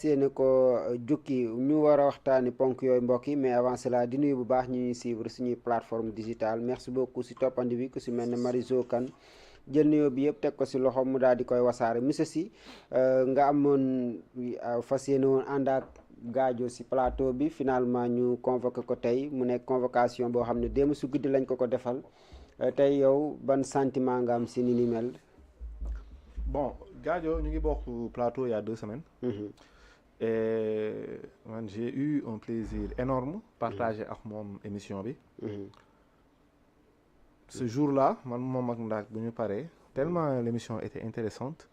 séene ko jukki ñu war a waxtaani ponk yooyu mbokk yi mais avant cela di nuyu bu baax ñu ñuy suivre suñuy plateforme digitale merci beaucoup si toppandi bi ku si mel ne Mariso Kane jël nuyoo bi yëpp teg ko si loxo mu daal di koy wasaare monsieur Sy nga amoon fas yéene woon ànd ak Gadio si plateau bi finalement ñu convoqué ko tey mu nekk convocation boo xam ne démb su guddi lañ ko defal tey yow ban sentiment nga am si ni mel. Bon, Gadio, nous avons plateau il y a 2 semaines. Et j'ai eu un plaisir énorme de partager avec mon émission. Ce jour-là, tellement l'émission était intéressante,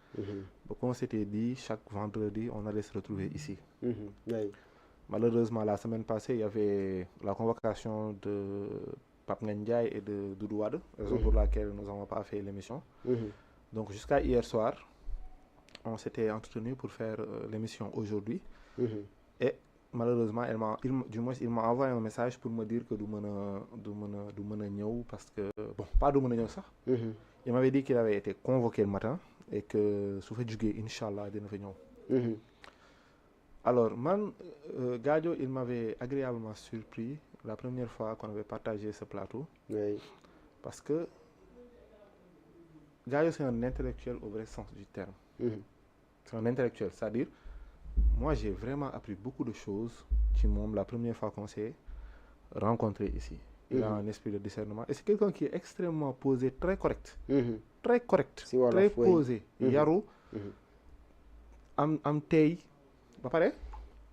on s'était dit chaque vendredi, on allait se retrouver ici. Malheureusement, la semaine passée, il y avait la convocation de Pape Ndiaye et de Doudou Wade, raison pour laquelle nous n'avons pas fait l'émission. Donc jusqu'à hier soir, on s'était entretenu pour faire l'émission aujourd'hui. Et malheureusement, il m'a envoyé un message pour me dire que parce que, bon, pas de ça. Il m'avait dit qu'il avait été convoqué le matin et que sous fait juger, Inch'Allah, il venir. Alors, Gadio, il m'avait agréablement surpris la première fois qu'on avait partagé ce plateau. Parce que Gadio, c'est un intellectuel au vrai sens du terme. C'est un intellectuel, c'est-à-dire, moi j'ai vraiment appris beaucoup de choses qui m'ont la première fois qu'on s'est rencontré ici. Il a un esprit de discernement. Et c'est quelqu'un qui est extrêmement posé, très correct. Très correct, très posé. Yarou, am tei.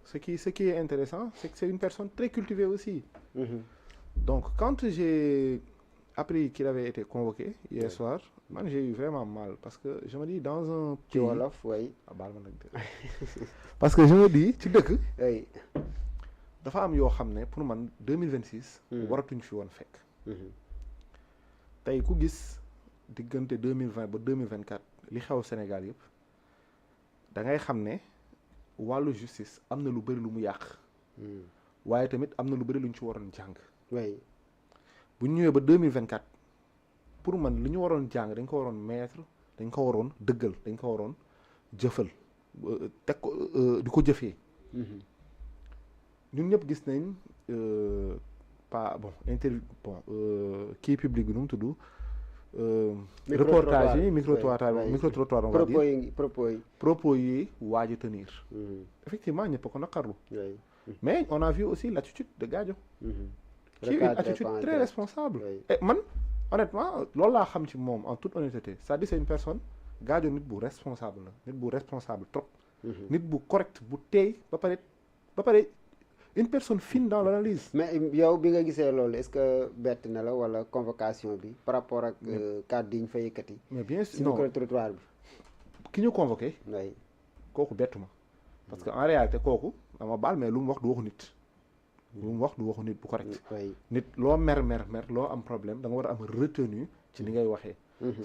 Ce qui est intéressant, c'est que c'est une personne très cultivée aussi. Donc, quand j'ai appris qu'il avait été convoqué hier soir, j'ai eu vraiment mal parce que je me dis dans un pays... Parce que je me dis, tu sais que dafa am yoo xam ne pour man 2026 waratuñ fi woon fekk tey ku gis diggante 2020 ba 2024 li xew Sénégal yëpp da ngay xam ne wàllu justice am na lu bëri lu mu yàq waaye tamit am na lu bëri lu ñu ci waroon jàng bu ñu ñëwee ba 2024 pour man li ñu waroon jàng dañ ko waroon mettre dañ ko waroon dëggal dañ ko waroon jëfal teg ko di ko jëfee ñun ñëpp gis nañ pas bon interview bon kii public bi nu mu tudd reportage yi micro trottoir on va dire propos yi waaj a tenir effectivement ñëpp ko naqarlu mais on a vu aussi l'attitude de Gadio qui est une attitude très responsable et man honnêtement loolu laa xam ci moom en toute honnêteté c'est-à-dire c'est une personne Gadio nit bu responsable la nit bu responsable trop nit bu correct bu teey ba pare une personne fine dans l'analyse. Mais yow bi nga gisee loolu est-ce que bett na la wala convocation bi par rapport ak cadre yi ñu fa yëkkati. Mais bien sûr si micro-trottoir bi. ki ñu convoqué. kooku bettu ma. parce que en réalité kooku dama baal mais lu mu wax du waxu nit. lu mu wax du waxu nit bu correct. nit loo mer loo am problème da nga war a am retenu ci li ngay waxee.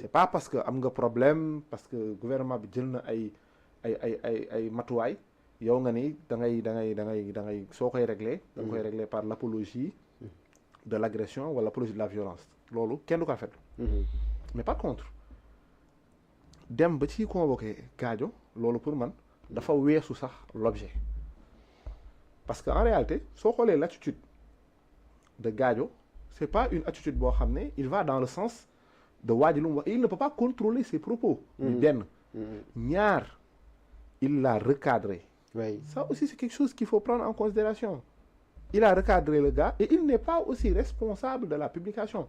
c'est pas parce que am nga problème parce que gouvernement bi jël na ay matuwaay. yow nga ni da ngay soo koy régler da nga koy régler par l'apologie de l'agression wala l'apologie de la violence loolu kenn du ko rafetlu mais par contre dem ba ci convoqué Gadio loolu pour man dafa weesu sax l'objet parce que en réalité soo xoolee l'attitude de Gadio c'est pas une attitude boo xam ne il va dans le sens de waa ji lu mu wax il ne peut pas contrôler ses propos benn ñaar il l'a recadré. Ça aussi, c'est quelque chose qu'il faut prendre en considération. Il a recadré le gars et il n'est pas aussi responsable de la publication.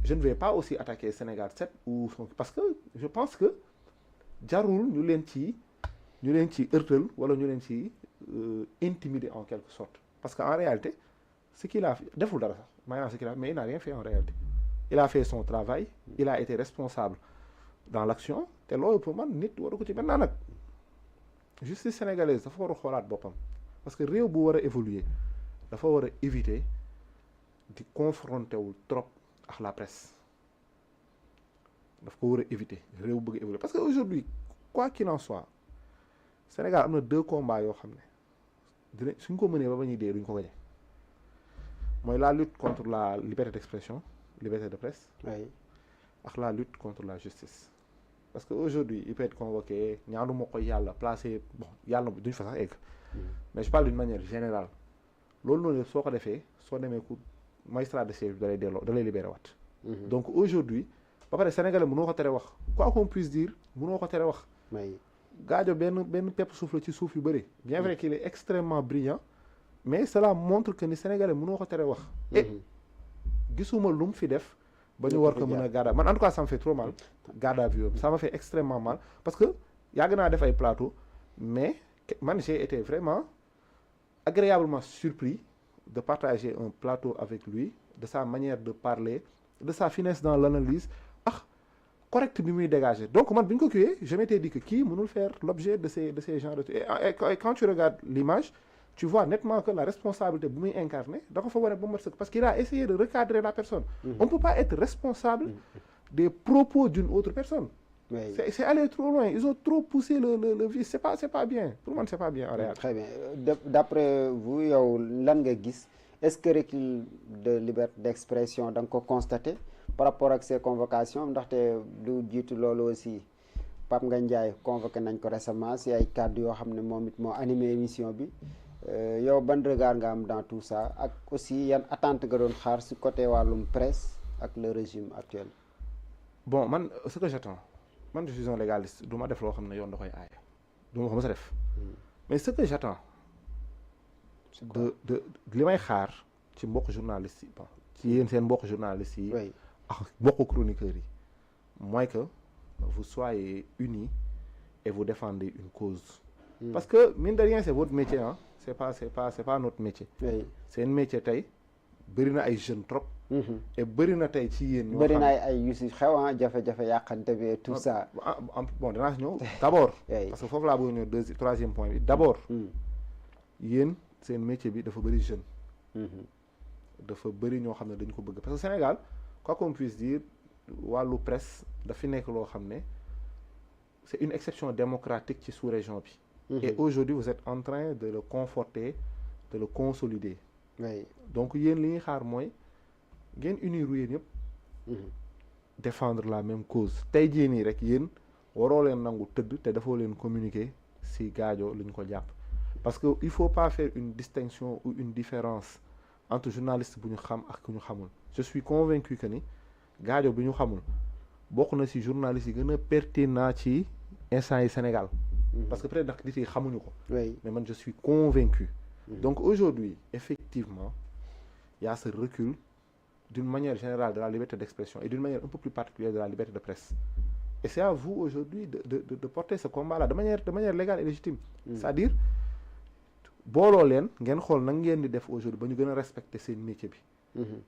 Je ne vais pas aussi attaquer Sénégal 7 ou parce que je pense que jarul ñu leen ci heurtel wala ñu leen ci intimider en quelque sorte. Parce qu'en réalité, ce qu'il a fait, deful dara sax mais il n'a rien fait en réalité. Il a fait son travail, il a été responsable dans l'action te loolu pour man nit waru ko ci maintenant nag justice sénégalaise dafa war a xoolaat boppam parce que réew bu war a évoluer dafa war a éviter di confronter wul trop ak la presse daf ko war a éviter réew bëgg a évoluer parce que aujourd'hui quoi qu'il en soit Sénégal am na 2 combats yoo xam ne dina suñ ko mënee ba ñuy dee duñ ko gañe mooy la lutte contre la liberté d'expression liberté de presse ak la lutte contre la justice parce que aujourd'hui il peut être convoqué ñaanu ma ko yàlla placé bon yàlla duñ fa sax egg mais je parle d'une manière générale loolu noonu soo ko defee soo demee ku magistrat de siège bi da lay delloo da lay libéré waat donc aujourd'hui ba pare sénégalais mënoo ko tere wax quoi qu'on puisse dire mënoo ko tere wax Gadio benn pepp suuf la ci suuf yu bëri bien vrai qu'il est extrêmement brillant mais cela montre que ni sénégalais mënoo ko tere wax et gisuma lu mu fi def ba ñu war ko mën a garde man en tout cas ça me fait trop mal garde à vue ça m'a fait extrêmement mal parce que yàgg naa def ay plateau mais man j'ai été vraiment agréablement surpris de partager un plateau avec lui de sa manière de parler de sa finesse dans l'analyse correct bi muy dégager donc man bi ñu ko kiiwee je m'étais dit que kii mënul faire l'objet de ces genres de et quand tu regardes l'image tu vois nettement que la responsabilité bu muy incarner da ko fa wane ba mat sëkk parce qu'il a essayé de recadrer la personne on peut pas être responsable des propos d'une autre personne c'est aller trop loin ils ont trop poussé le vice c'est pas bien pour moi c'est pas bien en réalité. Très bien d'après vous yow lan nga gis est-ce que recul de liberté d'expression da nga ko constaté par rapport ak ces convocations ndaxte du jiitu loolu aussi Pape Ngagne Ndiaye convoqué nañ ko récemment si ay kàddu yoo xam ne moom it moo animé émission bi yow ban regard nga am dans tout ça ak aussi yan attente nga doon xaar si côté wàllum presse ak le régime actuel. Bon man ce que j'attends man je suis un légaliste du ma def loo xam ne yoon da koy aaye du ma ko mës a def mais ce que j'attends de li may xaar ci mbokk journalistes yi bon ci yéen seen mbokk journalistes yi ak mbokk chroniqueurs yi mooy que vous soyez unis et vous défendez une cause parce que mine de rien c'est votre métier hein c'est pas notre métier c'est un métier tey bëri na ay jeunes trop et bëri na tey ci yéen ñoo xam bëri na ay yu si xew jafe-jafe yàqante bi tout ça bon danaa si ñëw d'abord parce que foofu laa bëgg ñëw troisième point bi d'abord yéen seen métier bi dafa bëri jeune dafa bëri ñoo xam ne dañ ko bëgg parce que Sénégal quoi qu'on puisse dire wàllu presse dafa nekk loo xam ne c'est une exception démocratique ci sous-région bi et aujourd'hui vous êtes en train de le conforter de le consolider donc yéen li ñuy xaar mooy ngeen unir yéen yëpp défendre la même cause tey jii nii rek yéen waroo leen nangu tëdd te dafoo leen communiquer si Gadio li ñu ko jàpp parce que il faut pas faire une distinction ou une différence entre journaliste bu ñu xam ak ku ñu xamul je suis convaincu que ni Gadio bi ñu xamul bokk na ci journaliste yi gën a pertinent ci instant yi Sénégal parce que peut-être ndax nit yi xamuñu ko mais man je suis convaincu donc aujourd'hui effectivement il y a ce recul d'une manière générale de la liberté d'expression et d'une manière un peu plus particulière de la liberté de presse et c'est à vous aujourd'hui de porter ce combat là de manière légale et légitime c'est-à-dire booloo leen ngeen xool nag ngeen di def aujourd'hui ba ñu gën a respecter seen métier bi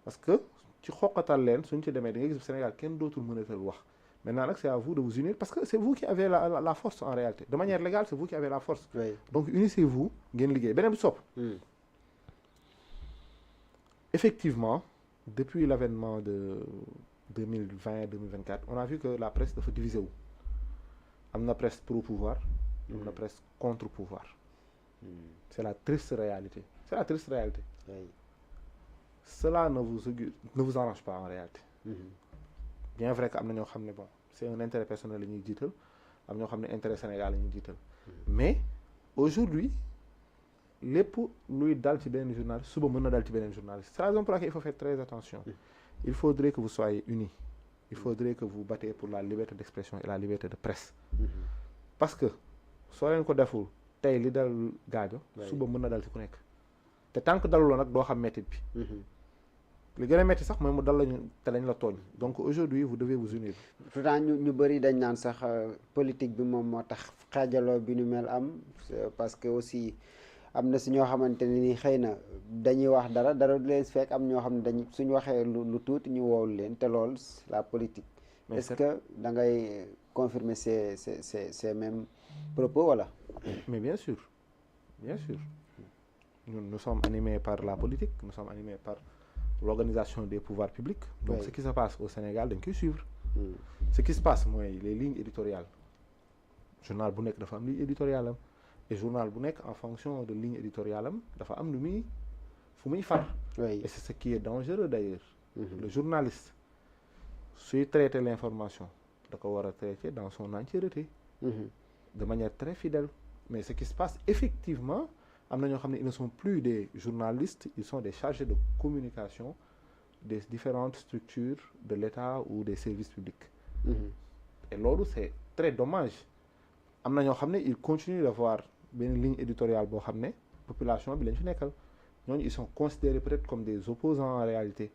parce que ci xoqatal leen suñ ci demee da ngay gis Sénégal kenn dootul mënatal wax maintenant nag c'est à vous de vous unir parce que c'est vous qui avez la force en réalité de manière légale c'est vous qui avez la force donc unissez-vous ngeen liggéey beneen bi sopp effectivement depuis l'avènement de 2020-2024 on a vu que la presse dafa divisé wu am na presse pro pouvoir am na presse contre pouvoir c'est la triste réalité cela ne vous arrange pas en réalité bien vrai que am na ñoo xam ne bon c'est un intérêt personnel la ñuy jiital am ñoo xam ne intérêt Sénégal la ñuy jiital mais aujourd'hui lépp luy dal ci beneen journaliste suba mën na dal ci beneen journaliste c'est la raison pour laquelle il faut faire très attention il faudrait que vous soyez unis il faudrait que vous battez pour la liberté d'expression et la liberté de presse parce que soo leen ko deful tey li dal Gadio suba mën na dal ci ku nekk te tant que daluloo nag doo xam mettit bi li gën a metti sax mooy mu dal lañu te lañ la tooñ donc aujourd'hui vous devez vous unir pourtant ñu bëri dañ naan sax politique bi moom moo tax xaajaloo bi nu mel am parce que aussi am na si ñoo xamante ne ni xëy na dañuy wax dara du leen fekk am ñoo xam ne dañ suñu waxee lu tuuti ñu woowul leen te lool la politique est-ce que da ngay confirmer ces mêmes propos voilà mais bien sûr nous sommes animés par la politique nous sommes animés par l'organisation des pouvoirs publics donc ce qui se passe au Sénégal dañ koy suivre ce qui se passe mooy les lignes éditoriales journal bu nekk dafa am ligne éditoriale am et journal bu nekk en fonction de ligne éditoriale am dafa am fu muy far et c'est ce qui est dangereux d'ailleurs le journaliste suy traiter l'information da ko war a traiter dans son entièreté de manière très fidèle. Mais ce qui se passe effectivement, am na ñoo xam ne ils ne sont plus des journalistes, ils sont des chargés de communication des différentes structures de l'État ou des services publics. Et loolu c'est très dommage. Am na ñoo xam ne ils continuent d'avoir benn ligne éditoriale boo xam ne population bi lañ fi nekkal ñooñu ils sont considérés peut-être comme des opposants en réalité.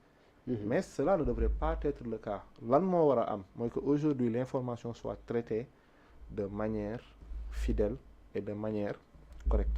Mais cela ne devrait pas être le cas. Lan moo war a am mooy que aujourd'hui l'information soit traitée de manière fidèle et de manière correcte.